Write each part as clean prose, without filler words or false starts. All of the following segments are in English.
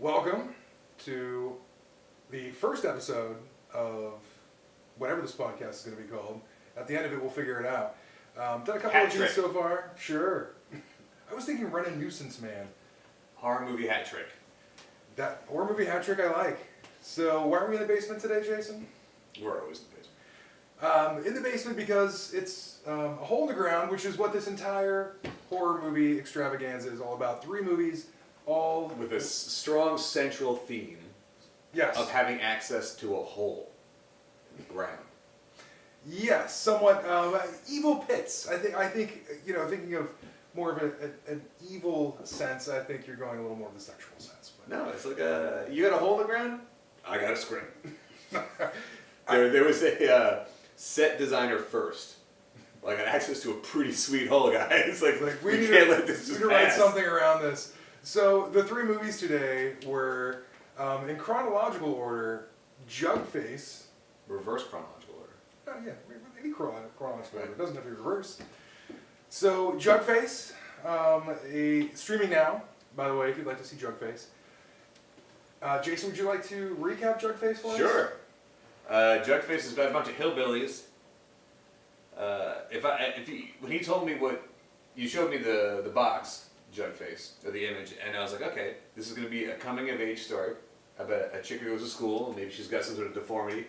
Welcome to the first episode of whatever this podcast is going to be called. At the end of it, we'll figure it out. Done a couple of these so far. Sure. I was thinking Run a Nuisance Man. Horror movie hat trick. That horror movie hat trick I like. So why are we in the basement today, Jason? We're always in the basement. In the basement because it's a hole in the ground, which is what this entire horror movie extravaganza is all about. 3 movies, all with a strong central theme of having access to a hole in the ground. Yes, somewhat evil pits. I think thinking of more of an evil sense. I think you're going a little more of the sexual sense. But. No, it's like you got a hole in the ground. I got a screen. there was a set designer first. Like an access to a pretty sweet hole, guys. Like we can't let this just pass. Write something around this. So the 3 movies today were, in chronological order, Jug Face. Reverse chronological order. Oh yeah, any chronological order. It doesn't have to be reverse. So Jug Face, streaming now, by the way, if you'd like to see Jug Face. Jason, would you like to recap Jug Face for us? Sure. Jug Face is about a bunch of hillbillies. When he told me you showed me the box, Jug Face, or the image, and I was like, okay, this is going to be a coming of age story about a chick who goes to school, and maybe she's got some sort of deformity,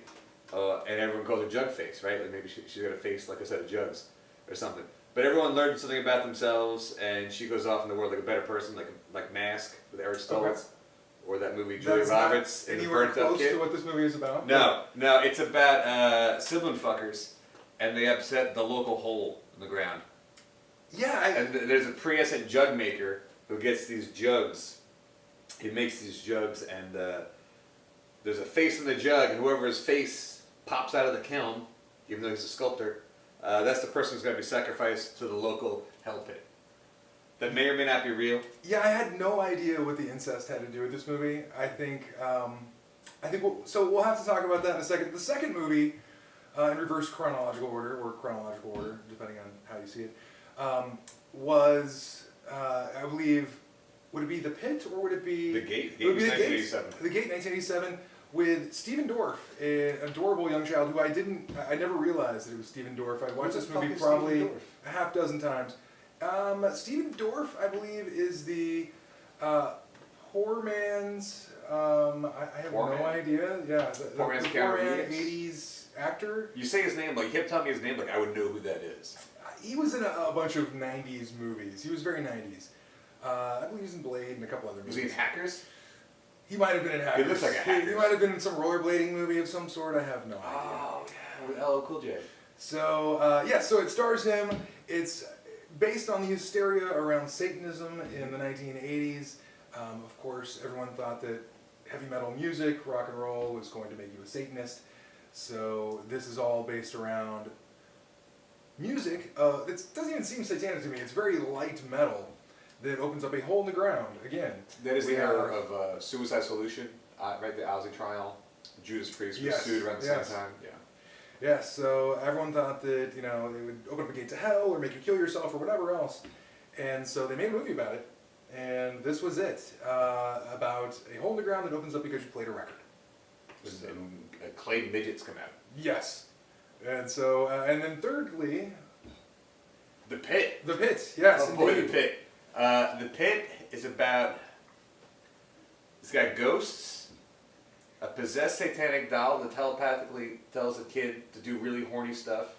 and everyone calls her Jug Face, right? Like maybe she's got a face like a set of jugs or something. But everyone learned something about themselves, and she goes off in the world like a better person, like Mask with Eric Stoltz, or that movie Julia Roberts and the Burnt Up Kid. To what this movie is about? No, it's about sibling fuckers, and they upset the local hole in the ground. Yeah, and there's a pre-ascent jug maker who gets these jugs. He makes these jugs, and there's a face in the jug, and whoever's face pops out of the kiln, even though he's a sculptor, that's the person who's going to be sacrificed to the local hell pit. That may or may not be real. Yeah, I had no idea what the incest had to do with this movie. I think we'll have to talk about that in a second. The second movie, in reverse chronological order, or chronological order, depending on how you see it, was, I believe, would it be The Pit, or would it be... The Gate. It would be 1987. The Gate, 1987, with Stephen Dorff, an adorable young child who I never realized that it was Stephen Dorff. I watched this movie probably a half dozen times. Stephen Dorff, I believe, is the poor man's, I have no idea. Yeah, the poor man 80s actor. You say his name, like, you kept telling me his name, like I would know who that is. He was in a bunch of 90s movies. He was very 90s. I believe he was in Blade and a couple other movies. Was he in Hackers? He might have been in Hackers. He looks like a Hackers. He might have been in some rollerblading movie of some sort. I have no idea. Oh, yeah, with LL Cool J. So, so it stars him. It's based on the hysteria around Satanism in the 1980s. Of course, everyone thought that heavy metal music, rock and roll, was going to make you a Satanist. So this is all based around music. It doesn't even seem satanic to me. It's very light metal that opens up a hole in the ground again. That is the era of Suicide Solution, right? The Ozzy trial. Judas Priest was sued around the same time. Yeah. Yes, so everyone thought that, they would open up a gate to hell or make you kill yourself or whatever else. And so they made a movie about it. And this was it. About a hole in the ground that opens up because you played a record. And clay midgets come out. Yes. And so, and then thirdly... The Pit. The Pit, yes. Oh boy, The Pit. The Pit is about... It's got ghosts, a possessed satanic doll that telepathically tells a kid to do really horny stuff.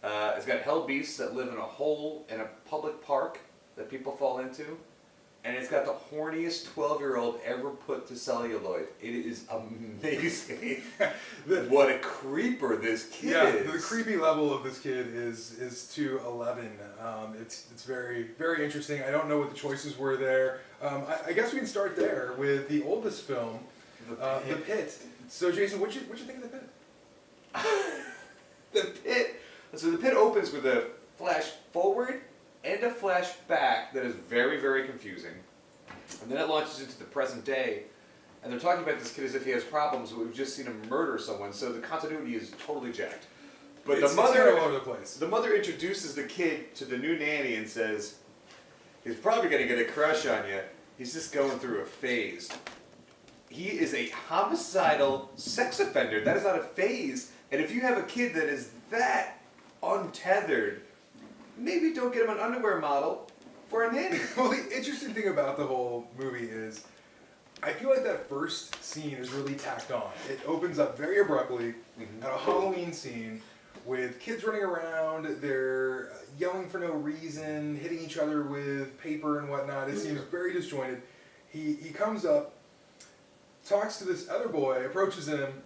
It's got hell beasts that live in a hole in a public park that people fall into. And it's got the horniest 12-year-old ever put to celluloid. It is amazing. What a creeper this kid is. The creepy level of this kid is to 11. It's very, very interesting. I don't know what the choices were there. I guess we can start there with the oldest film, The Pit. So, Jason, what'd you think of The Pit? The Pit. So The Pit opens with a flash forward and a flash back that is very, very confusing. And then it launches into the present day, and they're talking about this kid as if he has problems, but we've just seen him murder someone, so the continuity is totally jacked. But it's all over the place. The mother introduces the kid to the new nanny and says, he's probably going to get a crush on you, He's just going through a phase. He is a homicidal sex offender. That is not a phase. And if you have a kid that is that untethered, maybe don't get him an underwear model for a nanny. Well, the interesting thing about the whole movie is, I feel like that first scene is really tacked on. It opens up very abruptly at a Halloween scene with kids running around. They're yelling for no reason, hitting each other with paper and whatnot. It seems very disjointed. He comes up, talks to this other boy, approaches him,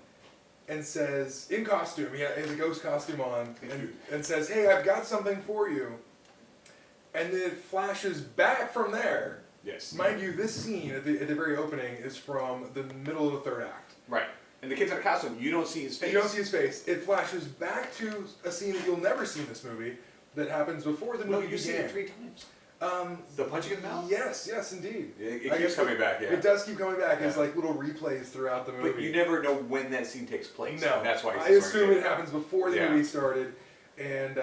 and says, in costume, he has a ghost costume on, and says, "Hey, I've got something for you." And then it flashes back from there. Yes. Mind you, this scene at the very opening is from the middle of the third act. Right. And the kid's in a costume, you don't see his face. You don't see his face. It flashes back to a scene that you'll never see in this movie that happens before the movie No, you see began. it 3 times. The punching in the mouth? Yes, indeed. It keeps coming back, yeah. It does keep coming back as like little replays throughout the movie. But you never know when that scene takes place. No, And that's why I assume it happens before the movie started. And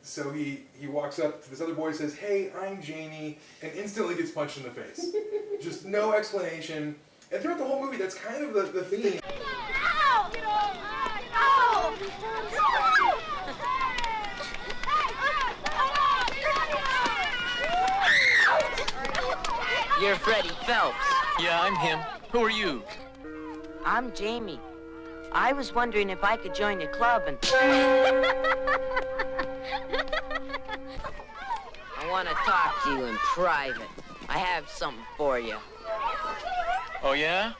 so he walks up to this other boy and says, "Hey, I'm Jamie," and instantly gets punched in the face. Just no explanation. And throughout the whole movie, that's kind of the theme. Ow! Ow! You're Freddie Phelps. Yeah, I'm him. Who are you? I'm Jamie. I was wondering if I could join your club and... I want to talk to you in private. I have something for you. Oh, yeah?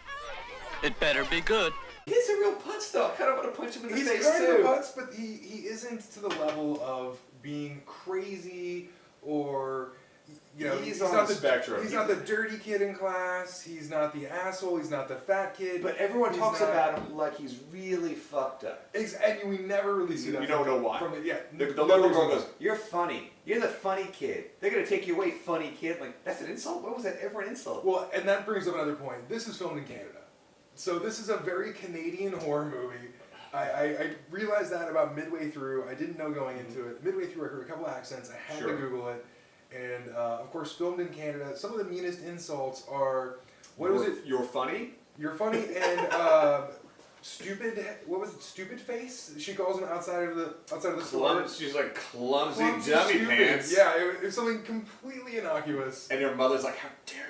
It better be good. He's a real putz, though. I kind of want to punch him in the He's face, kind too. of nuts, but he isn't to the level of being crazy or, you know, He's not on the the spectrum. He's not the dirty kid in class. He's not the asshole. He's not the fat kid. But everyone He's talks not- about him like he's really fucked up. And we never really see that. You don't know why. From the, yeah, The no little reason girl why. goes, "You're funny. You're the funny kid. They're going to take you away, funny kid." Like, that's an insult? What was that ever an insult? Well, and that brings up another point. This is filmed in Canada. So this is a very Canadian horror movie. I realized that about midway through. I didn't know going into it. Midway through, I heard a couple accents. I had to Google it. And, of course, filmed in Canada. Some of the meanest insults are, what was it? You're funny? You're funny and stupid. What was it? Stupid face. She calls him outside of the store. She's like clumsy Clumsy, dummy stupid. pants. Yeah, it was something completely innocuous. And her mother's like, "How dare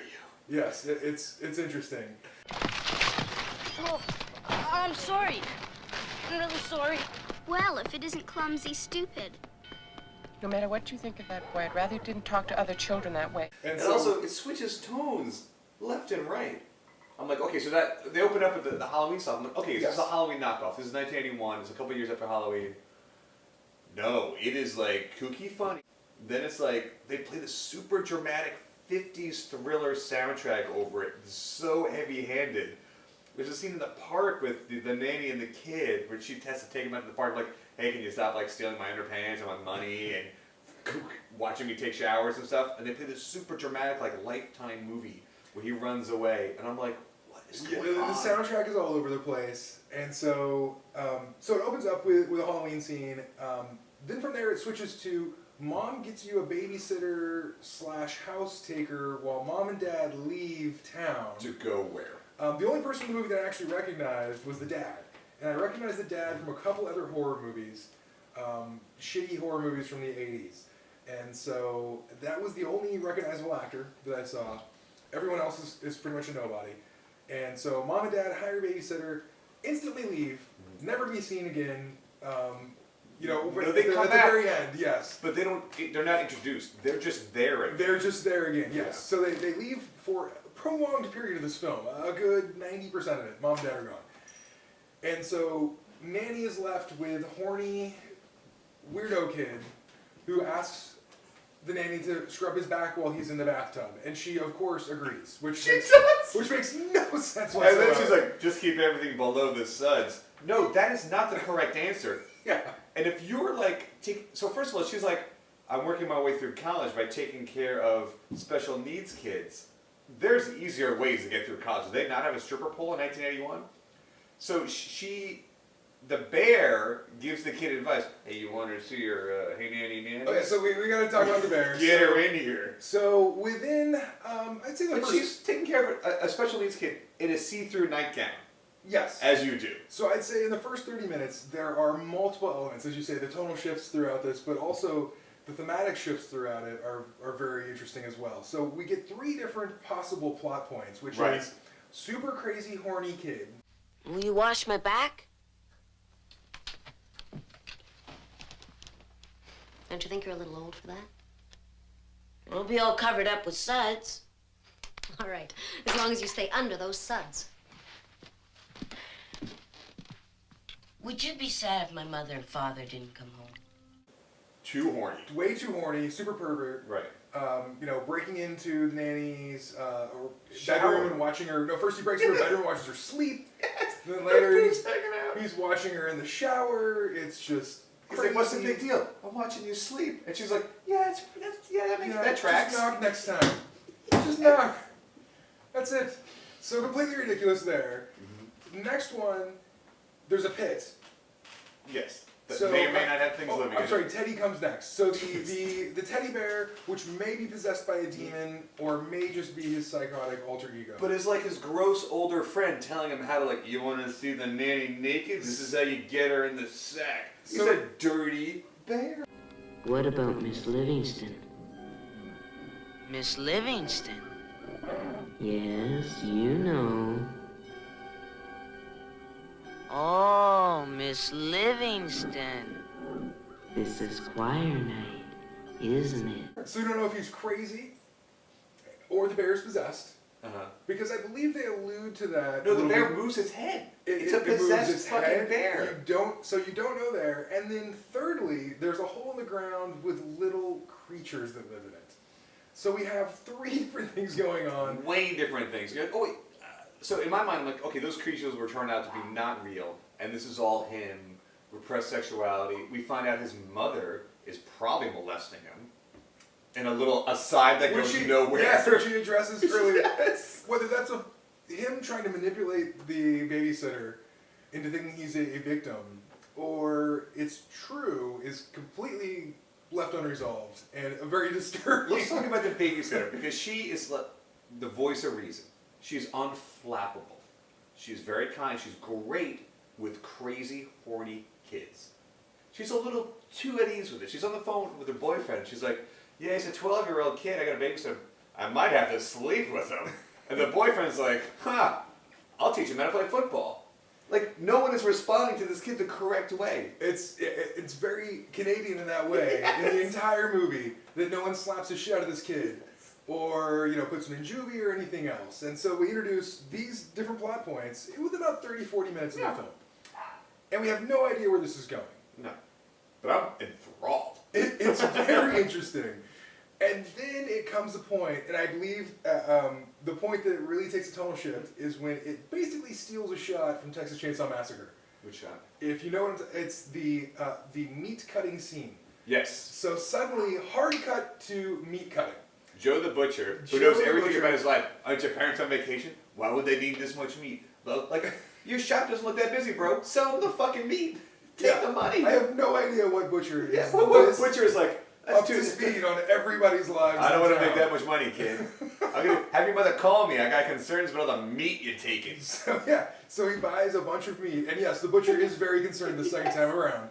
you?" Yes, it's interesting. Oh, I'm sorry. I'm really sorry. Well, if it isn't clumsy, stupid. No matter what you think of that boy, I'd rather you didn't talk to other children that way. And And so, also, it switches tones left and right. I'm like, okay, so that they open up with the Halloween stuff. I'm like, okay, Yes. this is a Halloween knockoff. This is 1981. It's a couple years after Halloween. No, it is like kooky funny. Then it's like they play the super dramatic 50s thriller soundtrack over it. It's so heavy-handed. There's a scene in the park with the nanny and the kid where she has to take him out to the park like, "Hey, can you stop like stealing my underpants and my money and watching me take showers and stuff?" And they play this super dramatic like Lifetime movie where he runs away, and I'm like, what is yeah, going the on? soundtrack is all over the place, and so so it opens up with a Halloween scene. Then from there it switches to mom gets you a babysitter / house taker while mom and dad leave town. To go where? The only person in the movie that I actually recognized was the dad, and I recognized the dad from a couple other horror movies, shitty horror movies from the '80s, and so that was the only recognizable actor that I saw. Everyone else is pretty much a nobody. And so mom and dad hire a babysitter, instantly leave, never be seen again. You know, No, at they the come at back. the very end, yes. But they're not introduced. They're just there. Again. They're just there again, yes. Yeah. So they leave for a prolonged period of this film, a good 90% of it. Mom and dad are gone. And so Nanny is left with horny weirdo kid who asks the nanny to scrub his back while he's in the bathtub. And she, of course, agrees. Which makes no sense whatsoever. And then she's like, "Just keep everything below the suds." No, that is not the correct answer. Yeah. And if you're like, so first of all, she's like, "I'm working my way through college by taking care of special needs kids." There's easier ways to get through college. Did they not have a stripper pole in 1981? So she the bear gives the kid advice. Hey, you want to see your hey nanny nanny? Okay, so we got to talk about the bear. Get her in here. So within, I'd say the But first... she's taking care of a special needs kid in a see-through nightgown. Yes. As you do. So I'd say in the first 30 minutes, there are multiple elements. As you say, the tonal shifts throughout this, but also the thematic shifts throughout it are very interesting as well. So we get 3 different possible plot points, which is super crazy horny kid. Will you wash my back? Don't you think you're a little old for that? We'll be all covered up with suds. All right, as long as you stay under those suds. Would you be sad if my mother and father didn't come home? Too horny. Way too horny, super pervert. Right. Breaking into the nanny's Shower. bedroom and watching her. No, first he breaks into her bedroom and watches her sleep. Then later he's watching her in the shower. It's just He's crazy. like, what's the big deal? I'm watching you sleep. And she's like, that tracks. Just knock next time. Just knock. That's it. So completely ridiculous there. Mm-hmm. Next one, there's a pit. Yes. That So, may or may not have things living in I'm it. sorry, Teddy comes next. So the teddy bear, which may be possessed by a demon, or may just be his psychotic alter ego. But it's like his gross older friend telling him how to, you want to see the nanny naked? This is how you get her in the sack. He's So- a dirty bear. What about Miss Livingston? Miss Livingston? Yes, you know. Oh, Miss Livingston. This is choir night, isn't it? So we don't know if he's crazy, or the bear is possessed, Uh-huh. because I believe they allude to that. No, a the little bear bit. moves its head. It It's a moves possessed its fucking head. bear. You don't know there. And then thirdly, there's a hole in the ground with little creatures that live in it. So we have 3 different things going on. Way different things. You're like, oh wait. So in my mind, I'm like, okay, those creatures were turned out to be not real, and this is all him, repressed sexuality. We find out his mother is probably molesting him. In a little aside that goes nowhere. Yes, which he addresses earlier. Yes. Whether that's him trying to manipulate the babysitter into thinking he's a victim, or it's true, is completely left unresolved and very disturbing. Let's talk about the babysitter, because she is the voice of reason. She's unflappable. She's very kind. She's great with crazy, horny kids. She's a little too at ease with it. She's on the phone with her boyfriend. She's like, yeah, he's a 12-year-old kid. I got a babysitter. I might have to sleep with him. And the boyfriend's like, I'll teach him how to play football. Like, no one is responding to this kid the correct way. It's very Canadian in that way, in the entire movie, that no one slaps the shit out of this kid, or, puts him in juvie or anything else. And so we introduce these different plot points within about 30, 40 minutes of the film. And we have no idea where this is going. No. But I'm enthralled. It's very interesting. And then it comes a point, and I believe the point that it really takes a tonal shift is when it basically steals a shot from Texas Chainsaw Massacre. Which shot? If you know what it's the meat cutting scene. Yes. So suddenly, hard cut to meat cutting. Joe the Butcher, who Joe knows the everything Butcher. about his life. Aren't your parents on vacation? Why would they need this much meat? Well, your shop doesn't look that busy, bro. Sell them the fucking meat. Take the money. I have no idea what Butcher is. Yeah, what Butcher is like, that's Up to speed on everybody's lives. I don't in want to make town. that much money, kid. I'm going to have your mother call me. I got concerns about all the meat you're taking. So he buys a bunch of meat, and yes, the butcher is very concerned the second time around.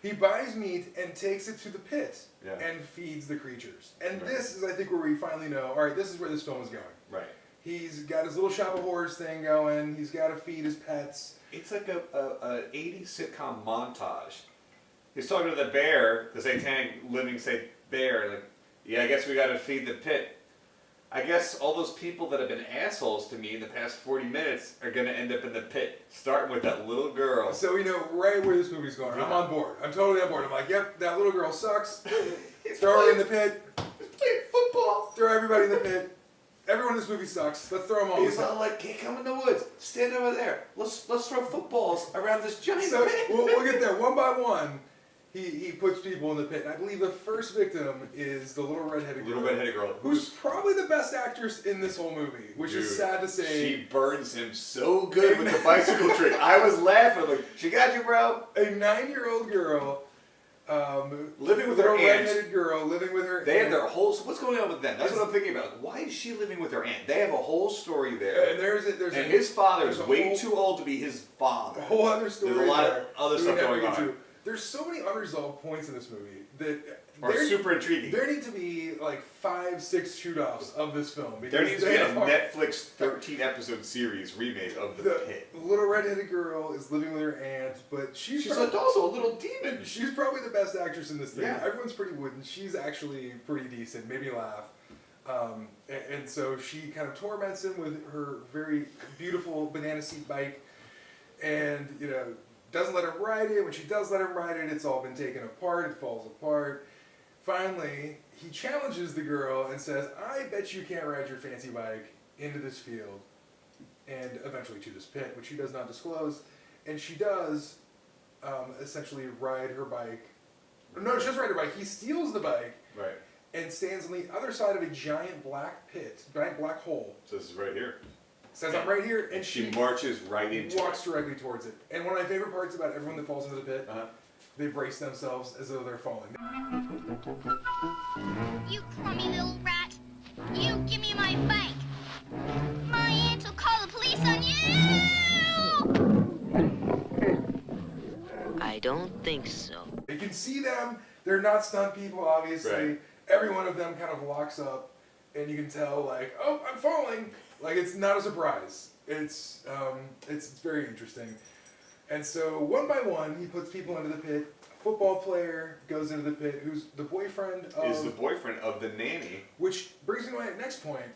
He buys meat and takes it to the pit and feeds the creatures. And this is, I think, where we finally know, all right, this is where this film is going. Right. He's got his little shop of horrors thing going. He's got to feed his pets. It's like a 80s sitcom montage. He's talking to the bear, the satanic living bear, like, yeah, I guess we got to feed the pit. I guess all those people that have been assholes to me in the past 40 minutes are going to end up in the pit, starting with that little girl. So we know right where this movie's going. I'm on board. I'm totally on board. I'm like, yep, that little girl sucks. Throw her in the pit. He's playing football. Throw everybody in the pit. Everyone in this movie sucks. Let's throw them all in He's the pit. all like, hey, come in the woods. Stand over there. Let's throw footballs around this giant So pit. we'll get there one by one. he puts people in the pit. And I believe the first victim is the little redheaded girl. Who's probably the best actress in this whole movie, which is sad to say. She burns him so good with the bicycle trick. I was laughing like, she got you, bro. A 9-year-old girl, living with her aunt. redheaded girl living with her. They aunt. have their whole. What's going on with them? That's what I'm thinking about. Like, why is she living with her aunt? They have a whole story there. And his father is way too old to be his father. A whole other story. There's a lot there of other stuff going on. There's so many unresolved points in this movie that are super intriguing. There need to be like 5-6 shoot-offs of this film. There needs to be a Netflix 13-episode series remake of The Pit. Little redheaded girl is living with her aunt, but she's also a little demon. She's probably the best actress in this thing. Yeah. Everyone's pretty wooden. She's actually pretty decent. Made me laugh. And so she kind of torments him with her very beautiful banana seat bike, and doesn't let him ride it. When she does let him ride it, it's all been taken apart. It falls apart. Finally, he challenges the girl and says, I bet you can't ride your fancy bike into this field and eventually to this pit, which she does not disclose. And she does essentially ride her bike. No, she doesn't ride her bike. He steals the bike and stands on the other side of a giant black pit, black hole. So this is right here. Says I'm right here, and she marches right into walks directly towards it. And one of my favorite parts about everyone that falls into the pit, they brace themselves as though they're falling. You crummy little rat. You give me my bike. My aunt will call the police on you! I don't think so. You can see them. They're not stunt people, obviously. Right. Every one of them kind of locks up, and you can tell, like, oh, I'm falling. Like, it's not a surprise. It's very interesting. And so, one by one, he puts people into the pit. A football player goes into the pit, who's the boyfriend of... Is the boyfriend of the nanny. Which brings me to my next point.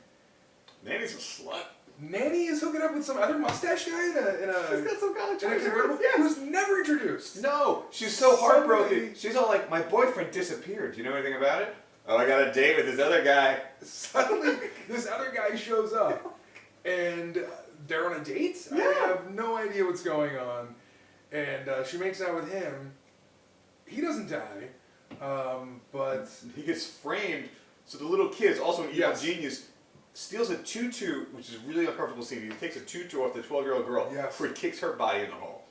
Nanny's a slut. Nanny is hooking up with some other mustache guy in a She's got some college convertible. Yes. Who's never introduced. No, she's so heartbroken. She's all like, my boyfriend disappeared. Do you know anything about it? Oh, I got a date with this other guy. Suddenly, this other guy shows up, and they're on a date? Yeah. I have no idea what's going on. And she makes out with him. He doesn't die, but... He gets framed, so the little kid is also an evil genius, steals a tutu, which is a really uncomfortable scene. He takes a tutu off the 12-year-old girl, where he kicks her body in the hole.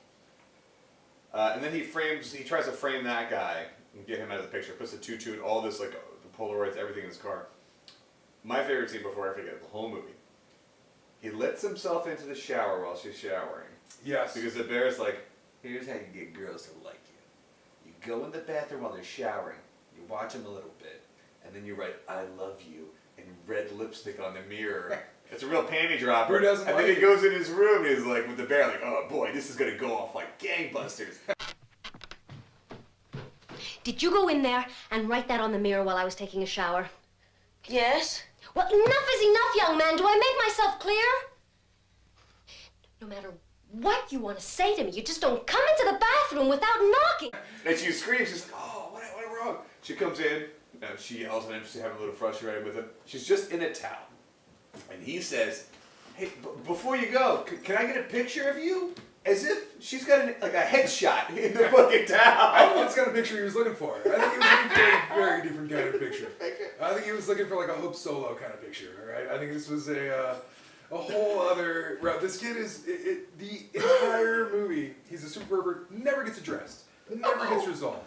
And then he tries to frame that guy and get him out of the picture. Puts the tutu and all this, like, the Polaroids, everything in his car. My favorite scene before I forget the whole movie. He lets himself into the shower while she's showering. Yes. Because the bear's like, here's how you get girls to like you. You go in the bathroom while they're showering, you watch them a little bit, and then you write, I love you, in red lipstick on the mirror. It's a real panty dropper. Who doesn't and like then he it? goes in his room and he's like, with the bear, like, oh boy, this is going to go off like gangbusters. Did you go in there and write that on the mirror while I was taking a shower? Yes? Well, enough is enough, young man. Do I make myself clear? No matter what you want to say to me, you just don't come into the bathroom without knocking. And she screams, she's like, oh, what went wrong? She comes in, she yells at him, she's having a little frustrated with him. She's just in a towel. And he says, hey, before you go, can I get a picture of you? As if she's got like a headshot in the fucking towel. I think that's the kind of picture he was looking for. I think he was looking for a very different kind of picture. I think he was looking for like a Hope Solo kind of picture, right? I think this was a whole other route. This kid is, the entire movie, he's a super pervert, never gets addressed, never gets resolved.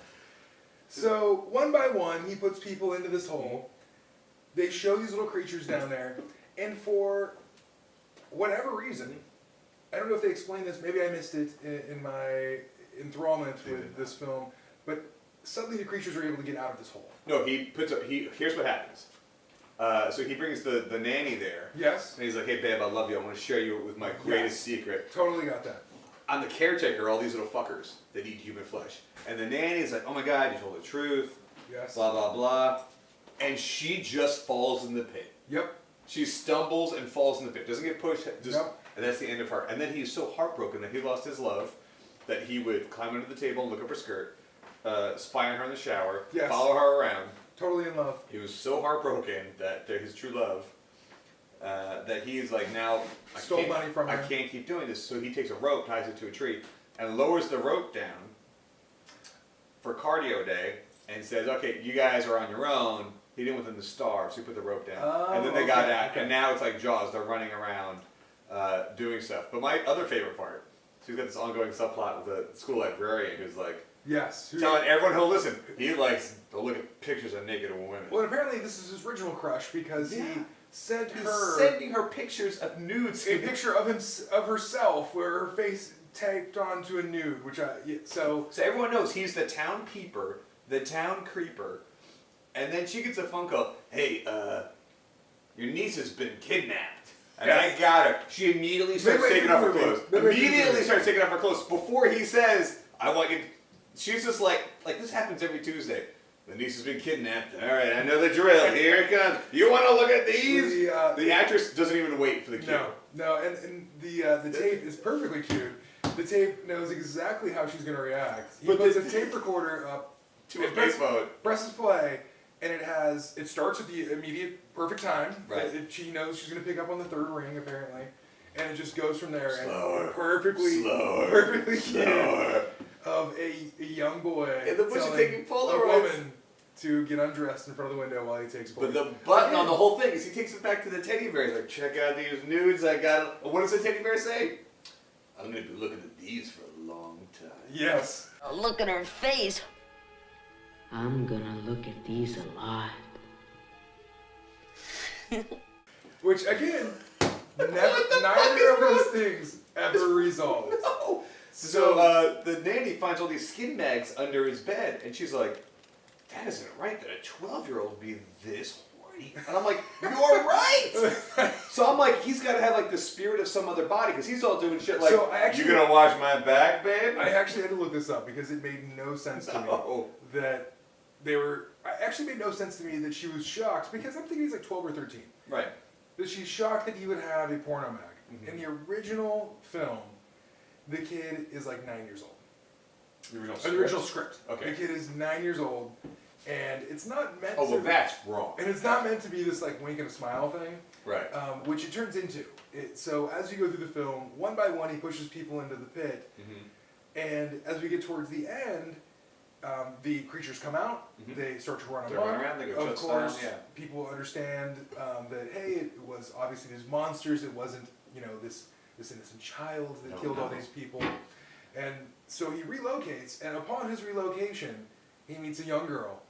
So, one by one, he puts people into this hole. They show these little creatures down there, and for whatever reason, I don't know if they explained this, maybe I missed it in my enthrallment with this film, but suddenly the creatures are able to get out of this hole. No, here's what happens. So he brings the nanny there. Yes. And he's like, hey babe, I love you. I want to share you with my greatest secret. Totally got that. I'm the caretaker, all these little fuckers that eat human flesh. And the nanny's like, oh my God, you told the truth. Yes. Blah, blah, blah. And she just falls in the pit. Yep. She stumbles and falls in the pit. Doesn't get pushed. Just, Yep. And that's the end of her. And then he's so heartbroken that he lost his love that he would climb under the table and look up her skirt, spy on her in the shower, Yes. follow her around. Totally in love. He was so heartbroken that his true love, that he's like, now Stole money from her. I can't keep doing this. So he takes a rope, ties it to a tree, and lowers the rope down. for cardio day and says, okay, you guys are on your own. He didn't want them to starve, so he put the rope down. Oh, and then they got okay, out, okay. and now it's like Jaws. They're running around doing stuff. But my other favorite part, so he's got this ongoing subplot with the school librarian who's like, Yes. telling everyone who'll listen, he likes to look at pictures of naked women. Well, apparently this is his original crush because he sent He's her sending her pictures of nudes. a picture of herself where her face taped onto a nude, which so everyone knows he's the town peeper, the town creeper, and then she gets a phone call. Hey, your niece has been kidnapped, and I got her. She immediately starts taking off her clothes. Immediately starts taking off her clothes before he says, "I want you." She's just like this happens every Tuesday. The niece has been kidnapped. All right, I know the drill. Here it comes. You want to look at these? The actress doesn't even wait for the cue. No, and the tape is perfectly cute. The tape knows exactly how she's going to react. He puts a tape recorder up To a payphone. presses play, and it starts at the immediate perfect time. Right. She knows she's going to pick up on the third ring, apparently, and it just goes from there. Slower. And perfectly cute of a young boy In the bush telling taking a Polaroids. woman to get undressed in front of the window while he takes But Polaroids. the button on the whole thing is he takes it back to the teddy bear. He's like, check out these nudes I got. What does the teddy bear say? I'm going to be looking at these for a long time. Yes. Look at her face. I'm gonna look at these a lot. Which again, neither of those things ever resolved. No. So the nanny finds all these skin bags under his bed, and she's like, that isn't right that a 12-year-old would be this horny. And I'm like, you're right! So I'm like, he's got to have like the spirit of some other body, because he's all doing shit like, So I actually- you gonna wash my back, babe? I actually had to look this up because it made no sense to me that they were. It actually made no sense to me that she was shocked because I'm thinking he's like 12 or 13. Right. That she's shocked that he would have a porno mag. Mm-hmm. In the original film, the kid is like 9 years old. The original script. Okay. The kid is 9 years old, and it's not meant. Oh, well, to, that's wrong. And it's not meant to be this like wink and a smile thing. Right. Which it turns into. So as you go through the film, one by one, he pushes people into the pit, and as we get towards the end, the creatures come out. They start to run They amok. run around, they go Of chest course, down, yeah. people understand that hey, it was obviously these monsters. It wasn't this innocent child that killed all these people. And so he relocates, and upon his relocation, he meets a young girl.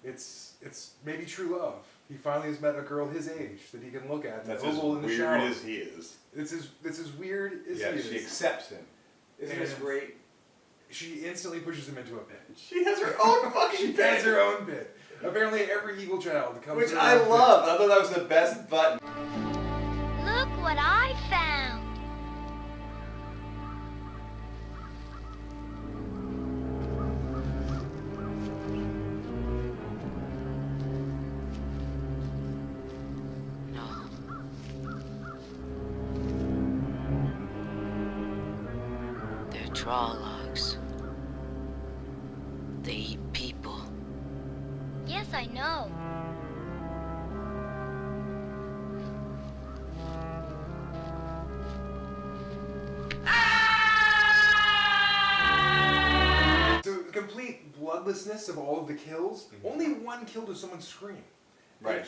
It's maybe true love. He finally has met a girl his age that he can look at. That's and as ogle in the weird shower. as he is. It's as weird as Yeah, he she is. accepts him. Isn't this And great? She instantly pushes him into a pit. She has her own fucking She has her own pit. Apparently, every evil child comes. Which to her I own pit. love. I thought that was the best button. Look what I found. No. They're trawl logs. They eat people. Yes, I know. So the complete bloodlessness of all of the kills. Only one kill does someone scream. Right.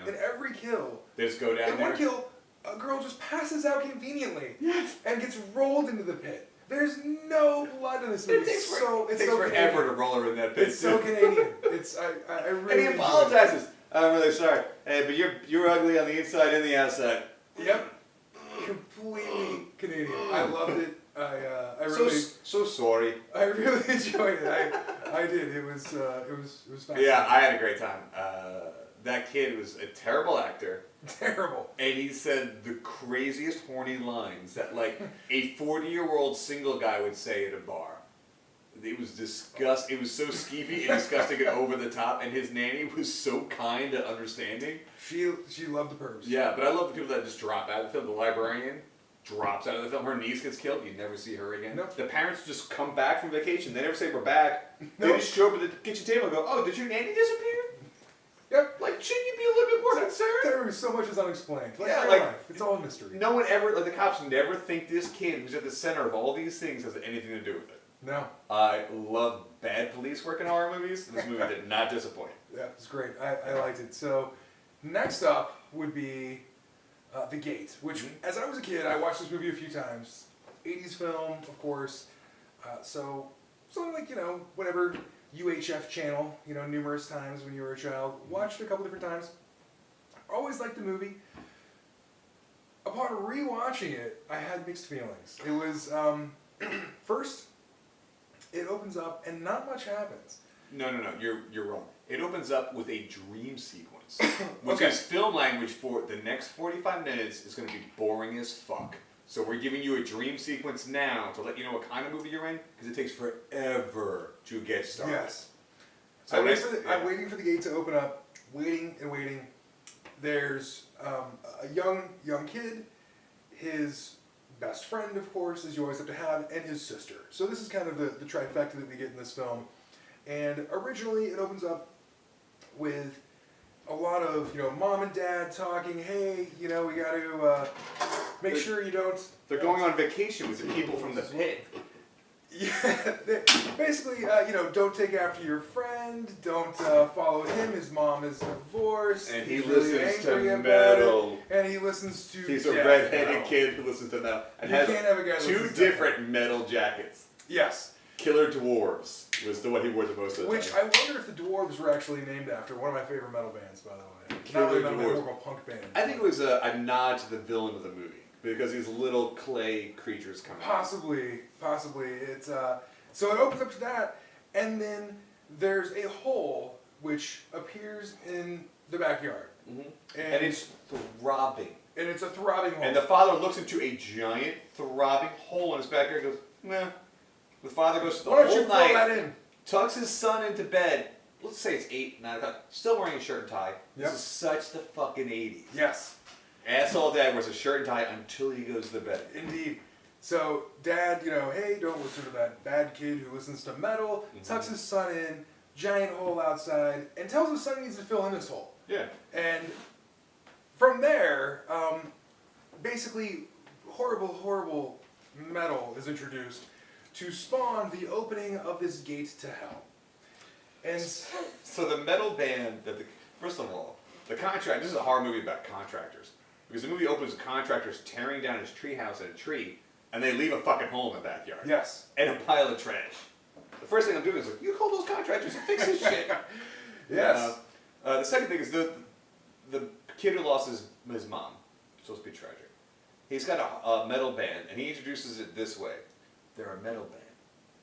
In every kill, They just go down in there. one kill, a girl just passes out conveniently and gets rolled into the pit. There's no blood in this movie. It takes, It's so forever Canadian. to roll her in that pit. It's so Canadian. I really. And he enjoy it. apologizes. I'm really sorry. Hey, but you're ugly on the inside and the outside. Yep. Completely Canadian. I loved it. I So really, so sorry. I really enjoyed it. I did. It was fascinating. Yeah, I had a great time. That kid was a terrible actor. Terrible. And he said the craziest horny lines that like a 40-year-old single guy would say at a bar. It was It was so skeevy and disgusting and over the top. And his nanny was so kind and understanding. She loved the Pervs. Yeah, but I love the people that just drop out of the film. The librarian drops out of the film. Her niece gets killed. You never see her again. Nope. The parents just come back from vacation. They never say we're back. They Nope. just show up at the kitchen table and go, "Oh, did your nanny disappear?" Yep. Like, shouldn't you be a little bit more concerned? There was so much is unexplained. Like Yeah, real like- life. It's all a mystery. No one ever, like the cops never think this kid who's at the center of all these things has anything to do with it. No. I love bad police work in horror movies. This movie did not disappoint. Yeah, it's great. I liked it. So, next up would be The Gate, which, as I was a kid, I watched this movie a few times. 80s film, of course. So, something like, whatever UHF channel, numerous times when you were a child. Watched it a couple different times. Always liked the movie. Upon rewatching it, I had mixed feelings. It was, first, it opens up and not much happens. No, you're wrong. It opens up with a dream sequence, which Okay. is film language for the next 45 minutes is going to be boring as fuck. So we're giving you a dream sequence now to let you know what kind of movie you're in, because it takes forever to get started. Yes. So I'm waiting for the gate to open up, waiting and waiting. There's a young kid, his best friend, of course, as you always have to have, and his sister. So this is kind of the trifecta that we get in this film. And originally it opens up with a lot of, mom and dad talking, hey, we got to make sure you don't... They're going on vacation with the people from the pit. Yeah, basically, don't take after your friend, don't follow him, his mom is divorced, And he he's really listens to angry about metal. it, and he listens to He's a death redheaded metal. kid who listens to metal. And You has can't have a guy that two listens to different metal jackets. Yes. Killer Dwarves was the one he wore the most of the Which time. I wonder if the Dwarves were actually named after one of my favorite metal bands, by the way. Killer Not really my Dwarves. local punk band. I think it was a nod to the villain of the movie because these little clay creatures come out. Possibly. It's so it opens up to that, and then there's a hole which appears in the backyard, And it's throbbing. and it's a throbbing hole. And the father looks into a giant throbbing hole in his backyard and goes, nah. The father goes to the Why don't whole you fill night, that in? tucks his son into bed. Let's say it's 8, 9 o'clock. Still wearing a shirt and tie. Yep. This is such the fucking 80s. Yes, Asshole dad wears a shirt and tie until he goes to bed. indeed. So dad, hey, don't listen to that bad kid who listens to metal. Tucks his son in, giant hole outside, and tells his son he needs to fill in this hole. Yeah. And from there, basically, horrible metal is introduced to spawn the opening of this gate to hell. And So the metal band first of all, this is a horror movie about contractors. Because the movie opens with contractors tearing down his treehouse in a tree, and they leave a fucking hole in the backyard. yes, And a pile of trash. The first thing I'm doing is like, you call those contractors and fix this shit. yes, The second thing is the kid who lost his mom. It's supposed to be tragic. He's got a metal band, and he introduces it this way. They're a metal band,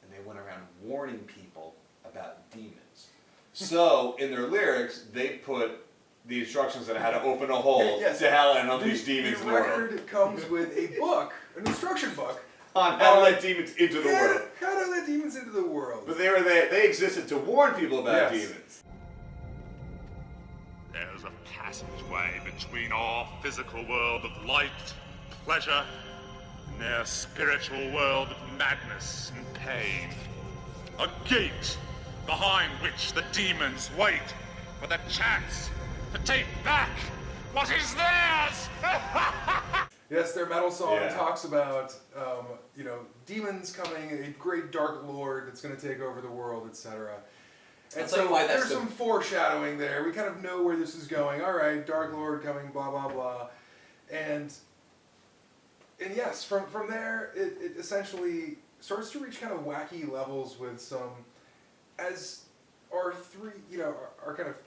and they went around warning people about demons. So, in their lyrics, they put the instructions on how to open a hole Yes. to hell and unleash demons the in the world. record comes with a book, an instruction book, On how to let demons into the world. How to let demons into the world. But they existed to warn people about Yes. demons. There's a passageway between our physical world of light, pleasure, and their spiritual world of madness and pain. A gate behind which the demons wait for the chance to take back what is theirs! Yes, their metal song Yeah. talks about, demons coming, a great dark lord that's going to take over the world, etc. And I'll tell you so why that's there's the- some foreshadowing there. We kind of know where this is going. All right, dark lord coming, blah blah blah, and yes, from there it essentially starts to reach kind of wacky levels with some, as our kind of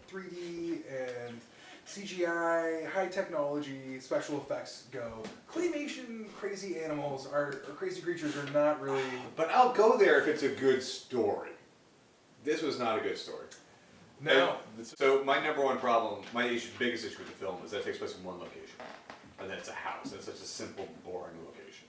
3D and CGI, high technology, special effects go. Claymation, crazy animals, or crazy creatures are not really... But I'll go there if it's a good story. This was not a good story. No. And so my number one problem, biggest issue with the film is that it takes place in one location. And then it's a house. And it's such a simple, boring location.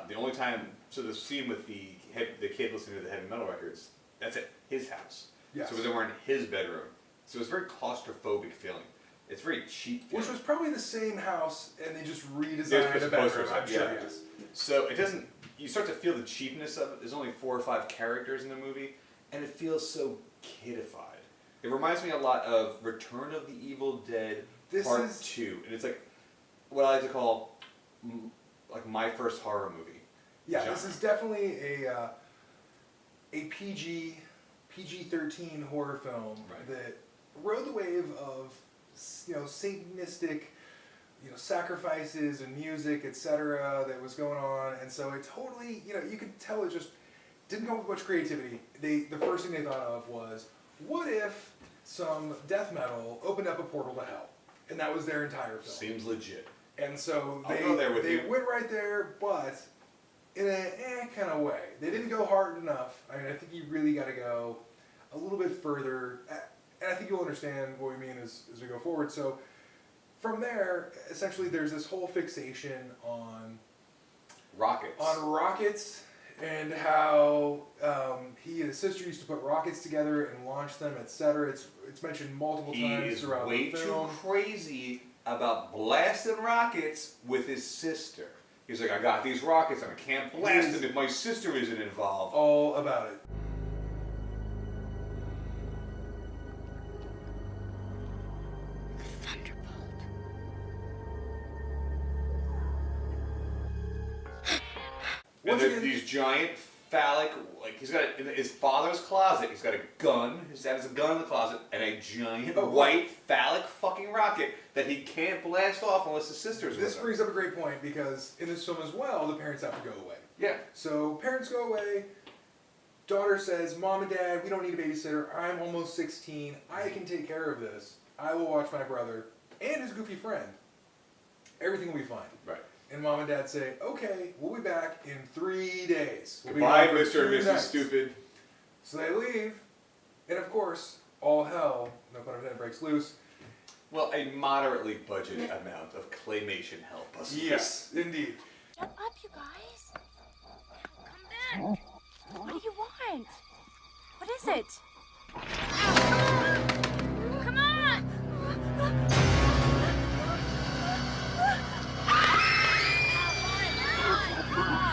The only time, so the scene with the kid listening to the heavy metal records, that's at his house. Yes. So they were in his bedroom. So it's very claustrophobic feeling. It's very cheap feeling. Which was probably the same house, and they just redesigned There's the the bedroom, posters I'm up, sure, yeah. yes. So it doesn't, you start to feel the cheapness of it. There's only 4 or 5 characters in the movie, and it feels so kidified. It reminds me a lot of Return of the Evil Dead Part 2. And it's like what I like to call like my first horror movie. Yeah, genre. this is definitely a a PG-13 horror film Right. that rode the wave of, Satanistic, sacrifices and music, etc. that was going on, and so it totally, you could tell it just didn't come with much creativity. The first thing they thought of was, what if some death metal opened up a portal to hell? And that was their entire film. Seems legit. And so I'll go there with they you. went right there, but in a kind of way. They didn't go hard enough. I mean, I think you really got to go a little bit further, and I think you'll understand what we mean as we go forward. So from there, essentially, there's this whole fixation on Rockets. and how he and his sister used to put rockets together and launch them, etc. It's mentioned multiple He times is throughout way the too film. crazy about blasting rockets with his sister. He's like, I got these rockets and I can't blast them if my sister isn't involved. All about it. And Once there's again- these giant phallic, like he's got in his father's closet, he's got a gun, his dad has a gun in the closet, and a giant white phallic fucking rocket that he can't blast off unless his sister's with This him. brings up a great point because in this film as well, the parents have to go away. Yeah. So parents go away. Daughter says, Mom and Dad, we don't need a babysitter. I'm almost 16. I can take care of this. I will watch my brother and his goofy friend. Everything will be fine. Right. And Mom and Dad say, okay, we'll be back in 3 days. We'll be Goodbye, gone for Mr. and 2 Mrs. nights." Stupid. So they leave. And of course, all hell, no pun intended, breaks loose. Well, a moderately budgeted amount of claymation help us. Yes, indeed. Jump up, you guys. Come back. What do you want? What is it? Come on.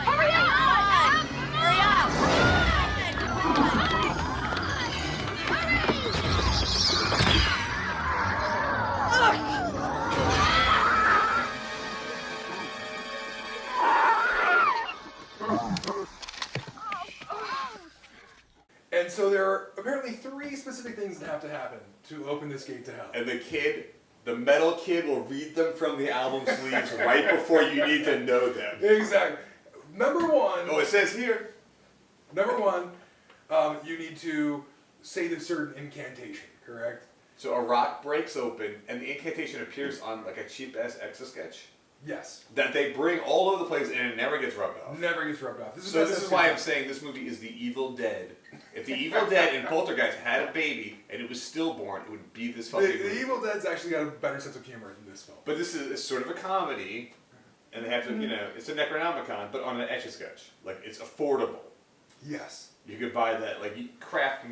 Hurry up! Hurry up! And so there are apparently 3 specific things that have to happen to open this gate to hell. And the metal kid will read them from the album sleeves right before you need to know them. Exactly. Number 1. Oh, it says here. Number 1, you need to say this certain incantation, correct? So a rock breaks open and the incantation appears on like a cheap ass Etch-a-Sketch Yes. that they bring all over the place and it never gets rubbed off. Never gets rubbed off. So this is why I'm saying this movie is the Evil Dead. If the Evil Dead and Poltergeist had a baby and it was stillborn, it would be this fucking movie. The Evil Dead's actually got a better sense of humor than this film. But this is it's sort of a comedy, and they have to, it's a Necronomicon, but on an Etch-a-Sketch. Like, it's affordable. Yes. You could buy that, like, craft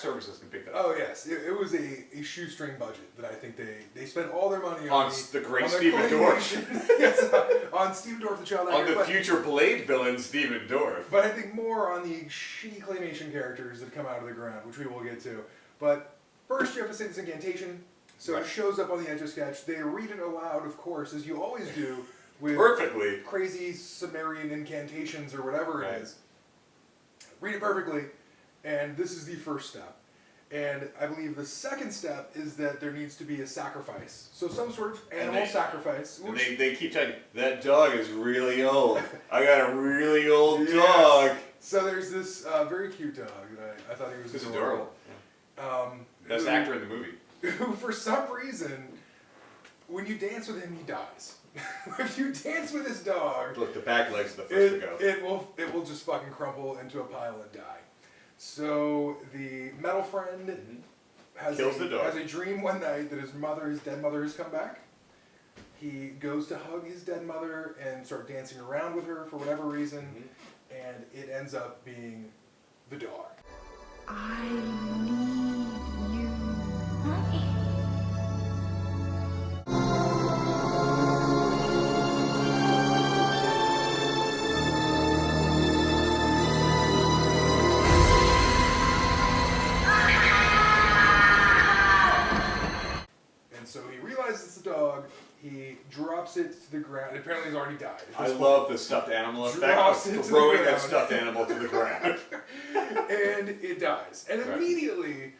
services can pick that up. Oh yes, it was a shoestring budget that I think they spent all their money On on the great on Stephen claymation. Yes, on Stephen Dorff, the child On actor. the but- future Blade villain, Stephen Dorff. But I think more on the shitty claymation characters that come out of the ground, which we will get to. But first you have to say this incantation. So Right. it shows up on the Etch-a-Sketch. They read it aloud, of course, as you always do with Perfectly. crazy Sumerian incantations or whatever Right. it is. Read it perfectly, and this is the first step. And I believe the second step is that there needs to be a sacrifice. So some sort of animal sacrifice. And Which, they keep telling you, that dog is really old. I got a really old Yes. dog. So there's this very cute dog that I thought he was It's adorable. adorable. Best who- actor in the movie. Who, for some reason, when you dance with him, he dies. If you dance with his dog, Look, the back legs are the first to go. it will just fucking crumple into a pile and die. So the metal friend has Kills the dog. has a dream one night that his dead mother, has come back. He goes to hug his dead mother and start dancing around with her for whatever reason, and it ends up being the dog. I need you. And so he realizes it's a dog. He drops it to the ground. Apparently, he's already died. I love the stuffed animal effect Drops of it to the throwing that ground. stuffed animal to the ground. And it dies. And Right. immediately,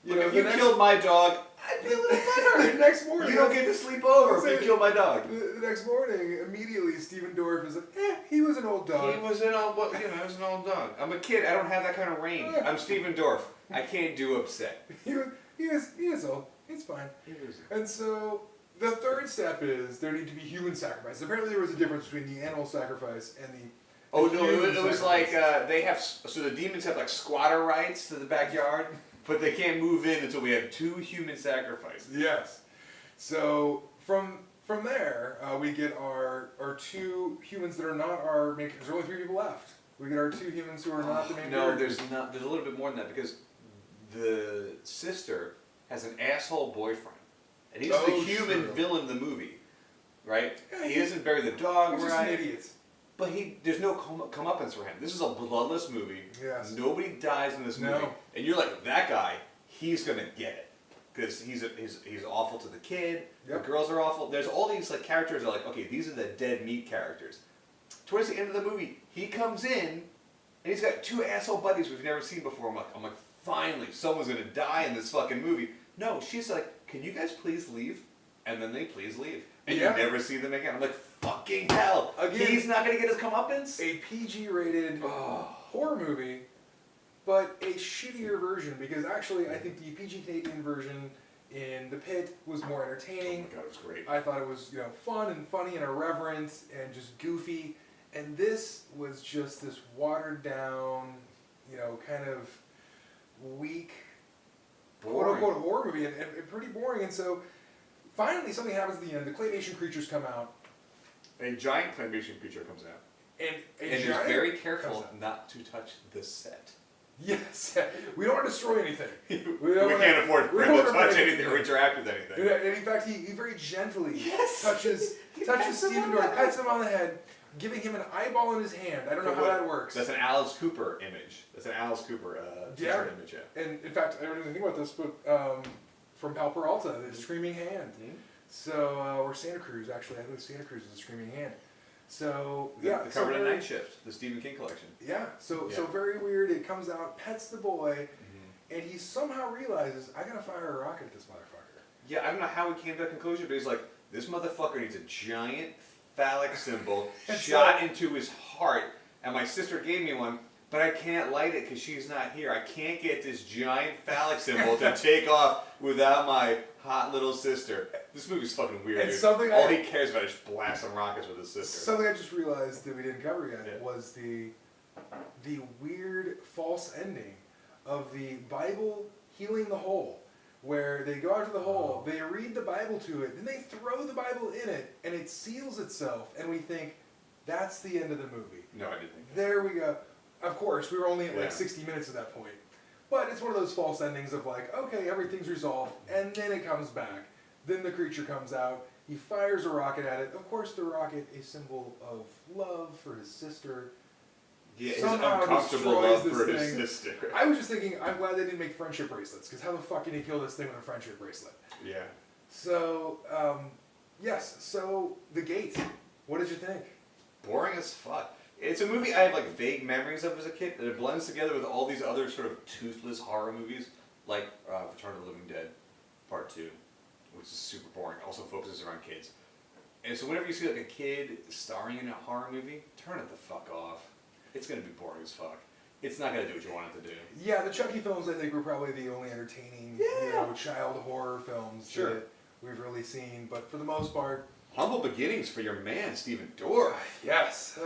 Look, if you killed my dog, I'd be a little better. the next morning, You don't get to sleep over if you kill my dog. The next morning, immediately, Steven Dorff is like, he was an old dog. He was an old dog. I'm a kid. I don't have that kind of range. I'm Steven Dorff. I can't do upset. He is old. It's fine. And so the third step is there need to be human sacrifices. Apparently, there was a difference between the animal sacrifice and the Oh no! human It was like sacrifice. they have. So the demons have like squatter rights to the backyard, but they can't move in until we have 2 human sacrifices. Yes. So from there, we get our 2 humans that are not our main. There's only 3 people left. We get our 2 humans who are not the main. No, characters. there's not. There's a little bit more than that because the sister has an asshole boyfriend, and he's the human true. villain of the movie, right? Yeah, he doesn't bury the dog He's just right. an idiot. But there's no comeuppance for him. This is a bloodless movie. Yes. Nobody dies in this movie, No. and you're like, that guy, he's gonna get it because he's awful to the kid. Yep. The girls are awful. There's all these like characters that are like, okay, these are the dead meat characters. Towards the end of the movie, he comes in, and he's got 2 asshole buddies we've never seen before. I'm like, finally, someone's gonna die in this fucking movie. No, she's like, can you guys please leave? And then they please leave. And Yeah. you never see them again. I'm like, fucking hell. Again, He's not gonna get his comeuppance? A PG-rated horror movie, but a shittier version because actually I think the PG-Canadian version in The Pit was more entertaining. Oh my god, it was great. I thought it was fun and funny and irreverent and just goofy, and this was just this watered down, kind of weak, quote unquote horror movie and pretty boring. And so finally something happens at the end. The claymation creatures come out. A giant claymation creature comes out. And is very careful not to touch the set. Yes, we don't want to destroy anything. We can't afford for him to touch anything or interact with anything. And in fact, he very gently touches pats him Steven on the Dorff, head. pats him on the head, giving him an eyeball in his hand. I don't know how that works. That's an Alice Cooper image. That's an Alice Cooper t-shirt image, yeah. And in fact, I don't even think about this, but from Pal Peralta, the Screaming Hand. So, or Santa Cruz, actually. I think Santa Cruz is a Screaming Hand. So, The cover of the Night Shift, the Stephen King collection. Yeah, so very weird. It comes out, pets the boy, and he somehow realizes, I gotta fire a rocket at this motherfucker. Yeah, I don't know how he came to that conclusion, but he's like, this motherfucker needs a giant phallic symbol shot into his heart, and my sister gave me one, but I can't light it because she's not here. I can't get this giant phallic symbol to take off without my hot little sister. This movie's fucking weird, And dude. something All he cares about is blasting rockets with his sister. Something I just realized that we didn't cover yet was the weird false ending of the Bible healing the hole, where they go out to the hole, they read the Bible to it, then they throw the Bible in it, and it seals itself, and we think, that's the end of the movie. No, I didn't think that. There we go. Of course, we were only at like 60 minutes at that point. But it's one of those false endings of like, okay, everything's resolved, and then it comes back. Then the creature comes out, he fires a rocket at it. Of course, the rocket, a symbol of love for his sister. Yeah, his somehow uncomfortable destroys love for this his thing. sister. I was just thinking, I'm glad they didn't make friendship bracelets, because how the fuck can you kill this thing with a friendship bracelet? Yeah. So, yes, so The Gate, what did you think? Boring as fuck. It's a movie I have like vague memories of as a kid, and it blends together with all these other sort of toothless horror movies, like Return of the Living Dead, Part 2, which is super boring, also focuses around kids. And so whenever you see like a kid starring in a horror movie, turn it the fuck off. It's gonna be boring as fuck. It's not gonna do what you want it to do. Yeah, the Chucky films I think were probably the only entertaining child horror films that we've really seen, but for the most part... Humble beginnings for your man, Steven Dorff. Yes.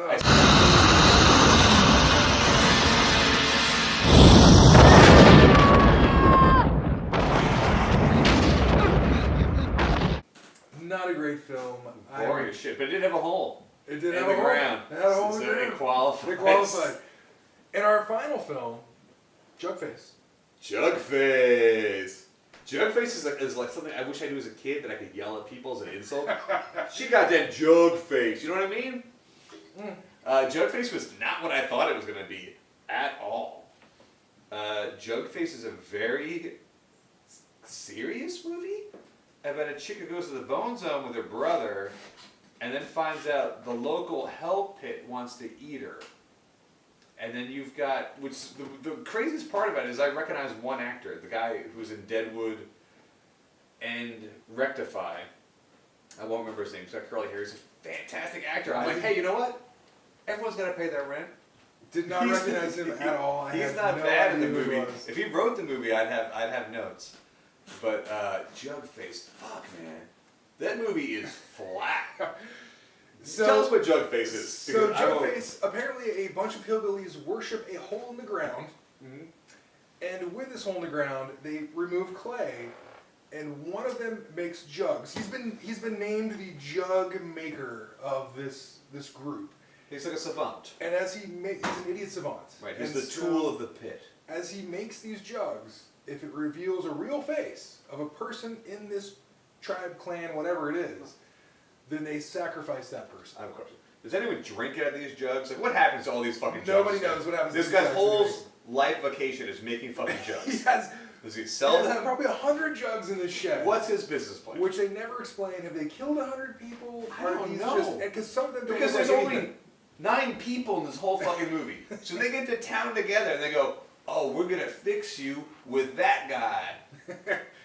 Not a great film. Boring as shit, but it did have a hole. It did in have the a hole. ground. It had a hole in So the ground. it qualifies. It qualified. In our final film, Jug Face. Jug Face. Jug Face is like something I wish I knew as a kid that I could yell at people as an insult. She got that Jug Face. You know what I mean? Jug Face was not what I thought it was going to be at all. Jug Face is a very serious movie about a chick who goes to the Bone Zone with her brother and then finds out the local hell pit wants to eat her. And then you've got, which the craziest part about it is I recognize one actor, the guy who's in Deadwood and Rectify. I won't remember his name. He's got curly hair. He's a fantastic actor. I'm like, hey, you know what? Everyone's got to pay their rent. Did not recognize him at all. He's not bad in the movie. If he wrote the movie, I'd have notes. But Jug Face, fuck man, that movie is flat. So, tell us what Jug Face is. So Jug Face, apparently a bunch of hillbillies worship a hole in the ground, and with this hole in the ground, they remove clay, and one of them makes jugs. He's been named the jug maker of this group. He's like a savant. And as he's an idiot savant. Right, he's and the tool of the pit. As he makes these jugs, if it reveals a real face of a person in this tribe, clan, whatever it is, then they sacrifice that person. I have a question. Does anyone drink out of these jugs? Like, what happens to all these fucking jugs? Nobody knows what happens. This to these guy's jugs whole today. life vacation is making fucking jugs. Does he He sell has them? probably 100 jugs in this shed. What's his business plan? Which they never explain. Have they killed 100 people? I don't know. Just because some of them don't Because look there's like only anything. 9 people in this whole fucking movie. So they get to town together and they go, oh, we're gonna fix you with that guy.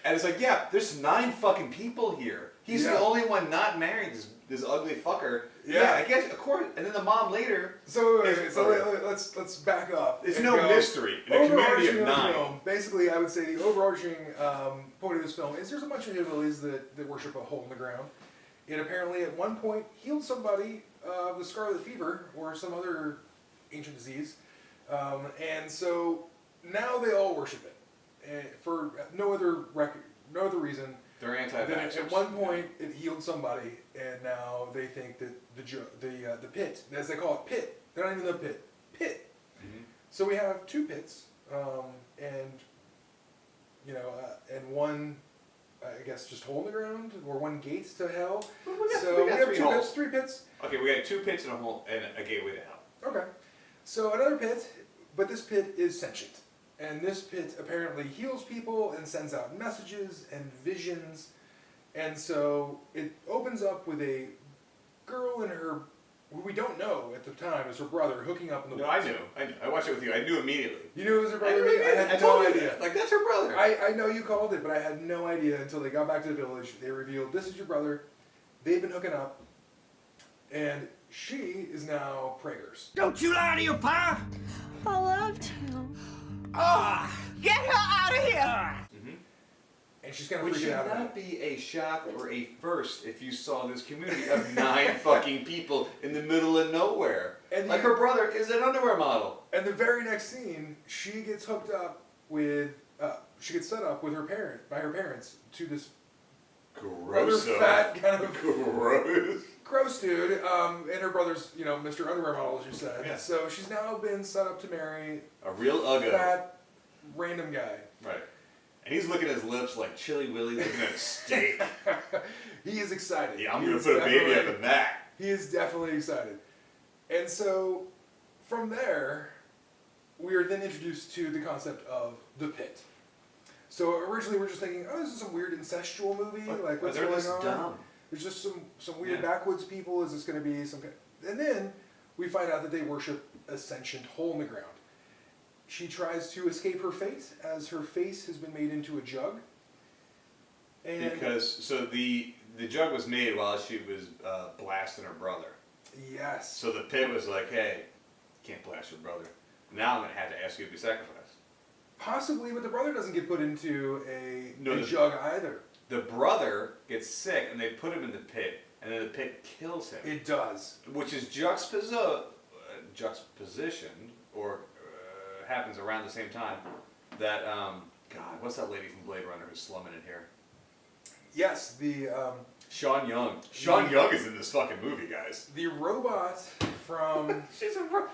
And it's like, yeah, there's 9 fucking people here. He's the only one not married, this ugly fucker. Yeah, I guess, of course. And then the mom later. So let's back up. It's no mystery in a community of 9. Film, basically, I would say the overarching point of this film is there's a bunch of hillbillies that worship a hole in the ground. It apparently at one point healed somebody of the scarlet fever or some other ancient disease, and so now they all worship it for no other reason. They're anti-vaxxers. At one point, it healed somebody, and now they think that the pit, as they call it, pit. They're not even the pit. Pit. Mm-hmm. So we have 2 pits, and and one, I guess, just hole in the ground, or 1 gate to hell. We got 3 holes. 3 pits. Okay, we got 2 pits and a hole and a gateway to hell. Okay. So another pit, but this pit is sentient. And this pit apparently heals people and sends out messages and visions. And so it opens up with a girl and her, who we don't know at the time is her brother, hooking up in the woods. I knew. I watched it with you. I knew immediately. You knew it was her brother? I had no idea. Like, that's her brother. I know you called it, but I had no idea until they got back to the village. They revealed, this is your brother. They've been hooking up. And she is now Prager's. Don't you lie to your pa! I loved him. Get her out of here! Mm-hmm. And she's kind of Which freaking should out about not it. be a shock or a first if you saw this community of 9 fucking people in the middle of nowhere. And like her brother is an underwear model. And the very next scene, she gets hooked up with, she gets set up with her parents to this Gross. other fat kind of gross dude, and her brother's, Mr. Underwear model, as you said. Yeah. So she's now been set up to marry a real uggo. Fat, random guy. Right. And he's looking at his lips like Chili Willy looking at a steak. He is excited. Yeah, I'm going to put a baby up in that. He is definitely excited. And so, from there, we are then introduced to the concept of the pit. So originally we're just thinking, oh, this is some weird incestual movie. Like, what's going on? Dumb. There's just some weird backwoods people. Is this going to be some kind? And then we find out that they worship a sentient hole in the ground. She tries to escape her fate as her face has been made into a jug. And Because the jug was made while she was blasting her brother. Yes. So the pit was like, hey, you can't blast your brother. Now I'm going to have to ask you to be sacrificed. Possibly, but the brother doesn't get put into a No, jug either. The brother gets sick and they put him in the pit, and then the pit kills him. It does. Which is juxtapositioned, or happens around the same time. That, God, what's that lady from Blade Runner who's slumming it here? Yes, the Sean Young. Sean Young is in this fucking movie, guys. The robot from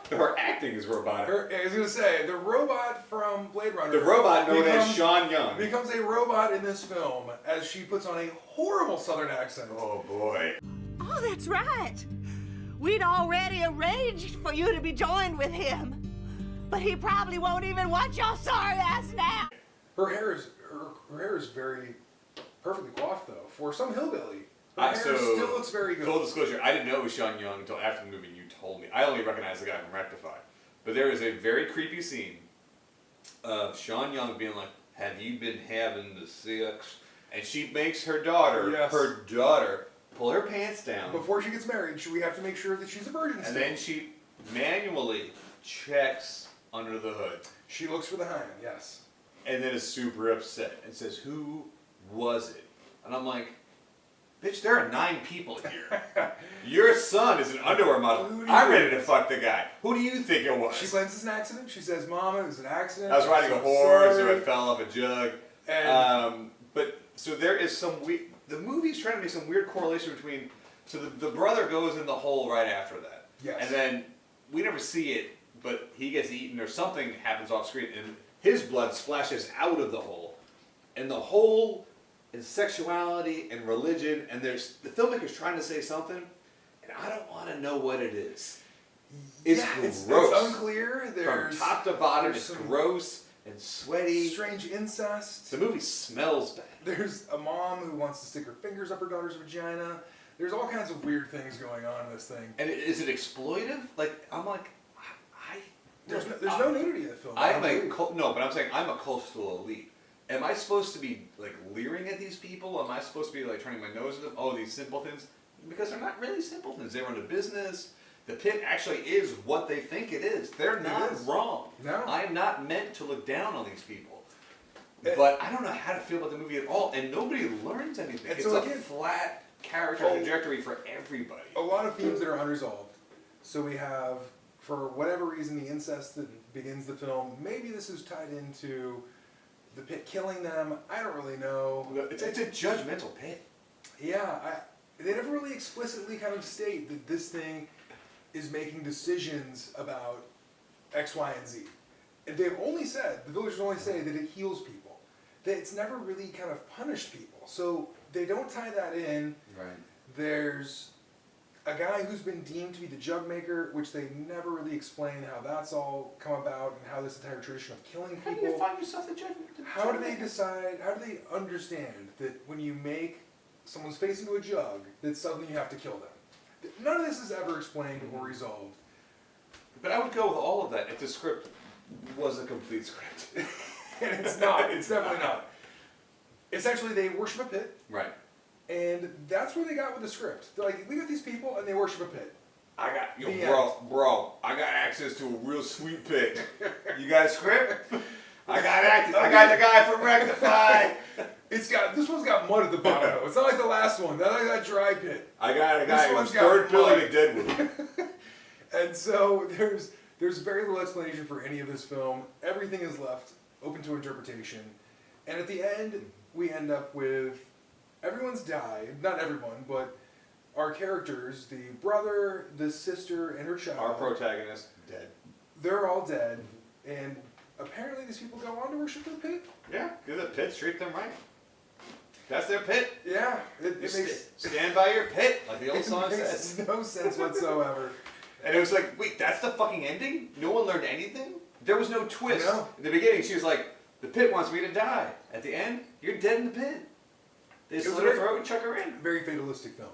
her acting is robotic. I was gonna say the robot from Blade Runner. The robot known as Sean Young becomes a robot in this film as she puts on a horrible Southern accent. Oh boy. Oh, that's right. We'd already arranged for you to be joined with him. But he probably won't even watch your sorry ass now. Her hair is very perfectly coiffed though for some hillbilly. Her hair still looks very good. Full disclosure, I didn't know it was Sean Young until after the movie and you told me. I only recognized the guy from Rectify. But there is a very creepy scene of Sean Young being like, have you been having the sex? And she makes her daughter, pull her pants down. Before she gets married, we have to make sure that she's a virgin And still. then she manually checks under the hood. She looks for the hymen, yes. And then is super upset and says, who was it? And I'm like, bitch, there are 9 people here. Your son is an underwear model. I'm ready to fuck the guy. Who do you think it was? She claims it's an accident. She says, Mama, it was an accident. I was riding a horse, or I fell off a jug. But so there is some the movie's trying to make some weird correlation between. So the brother goes in the hole right after that. Yes. And then we never see it, but he gets eaten or something happens off screen, and his blood splashes out of the hole, and the hole is sexuality and religion, and the filmmaker's trying to say something, and I don't want to know what it is. It's gross. It's unclear. From top to bottom, it's gross and sweaty. Strange incest. The movie smells bad. There's a mom who wants to stick her fingers up her daughter's vagina. There's all kinds of weird things going on in this thing. And is it exploitive? I'm like, there's no nudity in the film. No, but I'm saying I'm a coastal elite. Am I supposed to be like leering at these people? Am I supposed to be like turning my nose at them? Oh, these simpletons? Because they're not really simpletons. They run a business. The pit actually is what they think it is. They're not wrong. No. I'm not meant to look down on these people. But I don't know how to feel about the movie at all, and nobody learns anything. It's a flat character trajectory for everybody. A lot of themes that are unresolved. So we have, for whatever reason, the incest that begins the film. Maybe this is tied into the pit killing them. I don't really know. It's a judgmental pit. Yeah, they never really explicitly kind of state that this thing is making decisions about X, Y, and Z. And they've only said, the villagers only say that it heals people. That it's never really kind of punished people. So they don't tie that in. Right. There's a guy who's been deemed to be the jug maker, which they never really explain how that's all come about and how this entire tradition of killing people. How do you find yourself the jug? How do they decide, how do they understand that when you make someone's face into a jug, that suddenly you have to kill them? None of this is ever explained or resolved. But I would go with all of that if the script was a complete script. And it's not. It's definitely not. Essentially, they worship a pit. Right. And that's where they got with the script. They're like, we got these people and they worship a pit. I got I got access to a real sweet pit. You got a script? I got the guy from Rectify. This one's got mud at the bottom though. It's not like the last one. Not like that dry pit. I got a guy who's got third billing mud. at Deadwood. And so there's very little explanation for any of this film. Everything is left open to interpretation. And at the end, we end up with everyone's died. Not everyone, but our characters, the brother, the sister, and her child. Our protagonist, dead. They're all dead. And apparently these people go on to worship the pit. Yeah, because the pit treat them right. That's their pit. Yeah. It makes... Stand by your pit, like the old song says. It makes no sense whatsoever. And it was like, wait, that's the fucking ending? No one learned anything? There was no twist. No. In the beginning, she was like, the pit wants me to die. At the end, you're dead in the pit. They slit her throat and chuck her in. Very fatalistic film.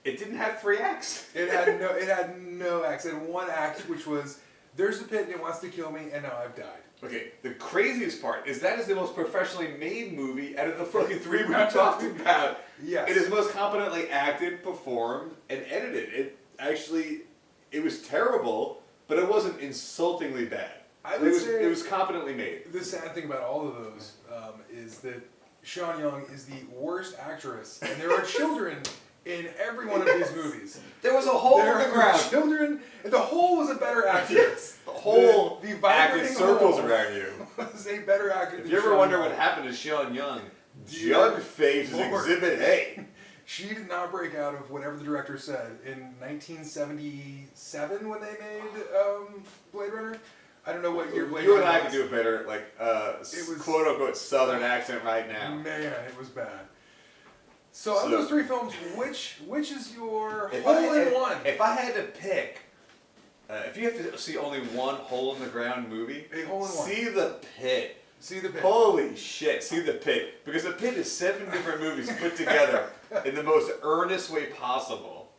It didn't have 3 acts. It had no acts. It had one act, which was, there's the pit and it wants to kill me, and now I've died. Okay, the craziest part is that is the most professionally made movie out of the fucking 3 we talked about. Yes. It is most competently acted, performed, and edited. It was terrible, but it wasn't insultingly bad. It was competently made. The sad thing about all of those is that Sean Young is the worst actress, and there are children in every one of these movies. There was a hole in the ground. Children, and the hole was a better actress. The whole the acted circles around you. Was a better actor. If you ever wonder what happened to Sean Young, Jug Face is Exhibit A. She did not break out of whatever the director said in 1977 when they made Blade Runner. I don't know what year Blade Runner was. You and I can do a better, it was quote unquote Southern accent right now. Man, it was bad. So of those 3 films, which is your hole-in-one? If I had to pick, if you have to see only one hole-in-the-ground movie, a hole-in-one. See the Pit. See the Pit. Holy shit, see the Pit. Because the Pit is 7 different movies put together, in the most earnest way possible.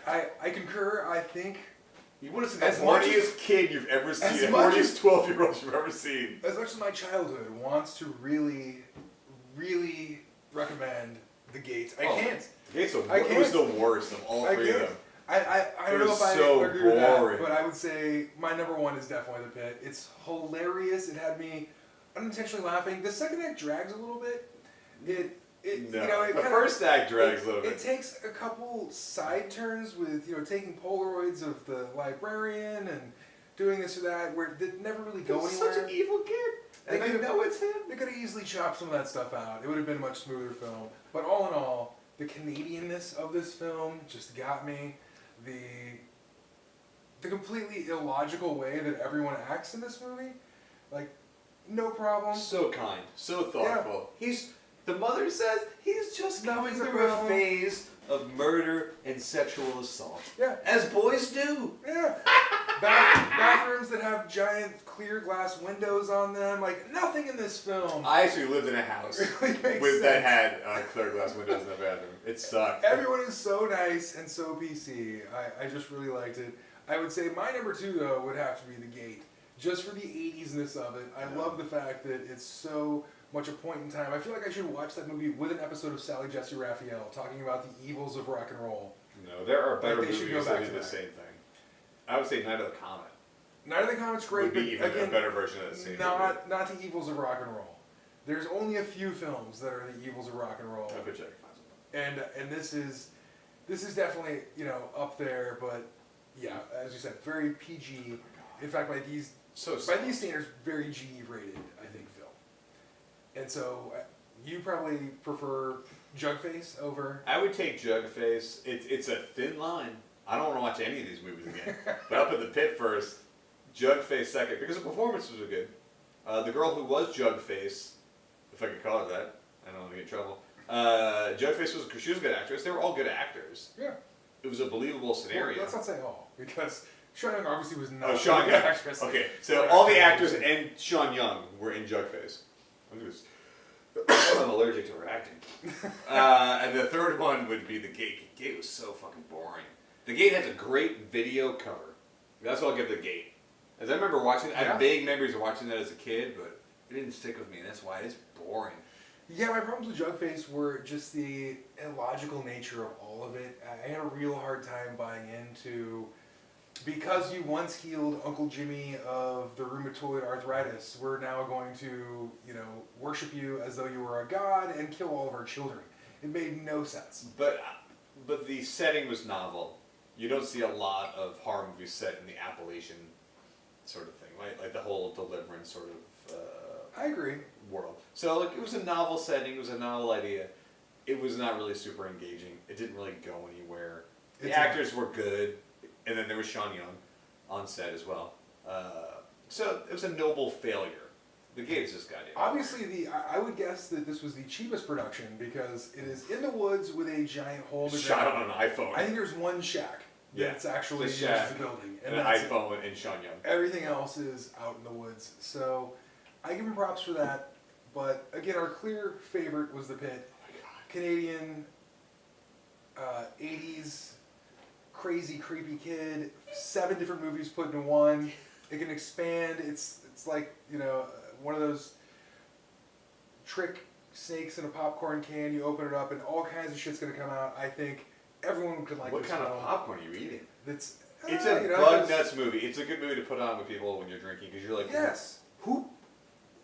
I concur. I think You want to see the As much horniest kid you've ever seen, as the much horniest as- 12-year-old you've ever seen. as much as my childhood wants to really, really recommend The Gate, I Oh, can't. It can't. was the worst of all I three of can't. them. I It don't know was if I so agree with that, boring. but I would say my number one is definitely The Pit. It's hilarious. It had me unintentionally laughing. The second act drags a little bit. No. You know, it The kinda- first act drags a little bit. It takes a couple side turns with, you know, taking Polaroids of the librarian and doing this or that, where it never really go He's anywhere. such an evil kid. They And I could've- know it's him. They could have easily chopped some of that stuff out. It would have been a much smoother film. But all in all, the Canadianness of this film just got me. The completely illogical way that everyone acts in this movie, like, no problem. So kind, so thoughtful. The mother says he's just going Nothing's a through a problem. phase of murder and sexual assault. Yeah. As boys do. Yeah. Bathrooms that have giant clear glass windows on them, like nothing in this film. I actually lived in a house Really makes that sense. had clear glass windows in the bathroom. It sucked. Everyone is so nice and so PC. I just really liked it. I would say my number two, though, would have to be The Gate. Just for the 80s-ness of it. I love the fact that it's so much a point in time. I feel like I should watch that movie with an episode of Sally Jesse Raphael talking about the evils of rock and roll. No, there are better Like, they should movies go that back do to the that. same thing. I would say Night of the Comet Night of the Comet's great, would be but even again, a better version of the same movie. not the evils of rock and roll. There's only a few films that are the evils of rock and roll. I bet you I can find some. And this is definitely, you know, up there, but yeah, as you said, very PG. In fact, by these standards, very G rated, I think, film. And so you probably prefer Jug Face over. I would take Jug Face. It's a thin line. I don't want to watch any of these movies again. But up at The Pit first, Jug Face second, because the performances were good. The girl who was Jug Face, if I could call her that, I don't want to get in trouble. Jug Face she was a good actress. They were all good actors. Yeah. It was a believable scenario. Well, let's not say all, because Sean Young obviously was not Sean a good Young. actress. Okay, so all the actors and Sean Young were in Jug Face. I'm allergic to her acting. And the third one would be The Gate. The Gate was so fucking boring. The Gate has a great video cover. That's what I'll give The Gate. As I remember watching it, I have vague memories of watching that as a kid, but it didn't stick with me. That's why it's boring. Yeah, my problems with Jug Face were just the illogical nature of all of it. I had a real hard time buying into, because you once healed Uncle Jimmy of the rheumatoid arthritis, we're now going to, you know, worship you as though you were a god and kill all of our children. It made no sense. But the setting was novel. You don't see a lot of horror movies set in the Appalachian sort of thing, right? Like the whole Deliverance sort of I agree. world. So like it was a novel setting, it was a novel idea. It was not really super engaging. It didn't really go anywhere. The actors were good, and then there was Sean Young on set as well. So it was a noble failure. The Gate is just goddamn. Obviously, I would guess that this was the cheapest production because it is in the woods with a giant hole. Shot on an iPhone. I think there's one shack that's actually just used shack, as a building, and an that's it. iPhone and Sean Young. Everything else is out in the woods. So I give him props for that. But again, our clear favorite was The Pit. Canadian, 80s, crazy, creepy kid. 7 different movies put into one. It can expand. It's like, you know, one of those trick snakes in a popcorn can. You open it up and all kinds of shit's going to come out. I think everyone could like What this kind film. of popcorn are you eating? It's a you know, bug there's- nuts movie. It's a good movie to put on with people when you're drinking because you're like, Yes. who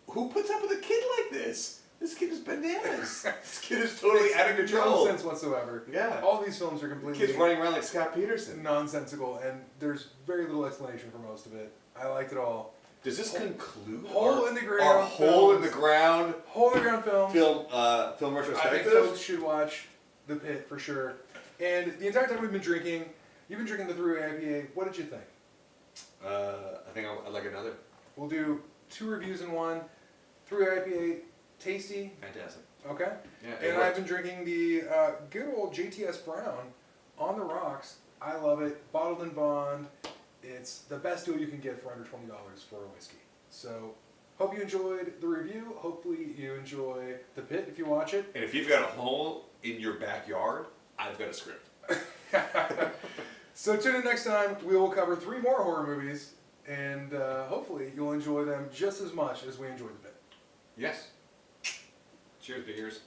puts up with a kid like this? This kid is bananas. This kid is totally Makes out of control. No sense whatsoever. Yeah. All these films are completely Kid's running around like Scott Peterson. nonsensical, and there's very little explanation for most of it. I liked it all. Does this conclude Hole our, in the Ground our Hole in the films. Ground Hole in the Ground films. film I think retrospective? folks should watch The Pit for sure. And the entire time we've been drinking, you've been drinking the Thruway IPA. What did you think? I think I'd like another. We'll do 2 reviews in one. Thruway IPA, tasty. Fantastic. Okay. Yeah, And I've been drinking the good old JTS Brown on the rocks. I love it. Bottled in bond. It's the best deal you can get for under $20 for a whiskey. So Hope you enjoyed the review. Hopefully you enjoy The Pit if you watch it. And if you've got a hole in your backyard, I've got a script. So tune in next time. We will cover 3 more horror movies, and hopefully you'll enjoy them just as much as we enjoyed The Pit. Yes. Cheers, big ears.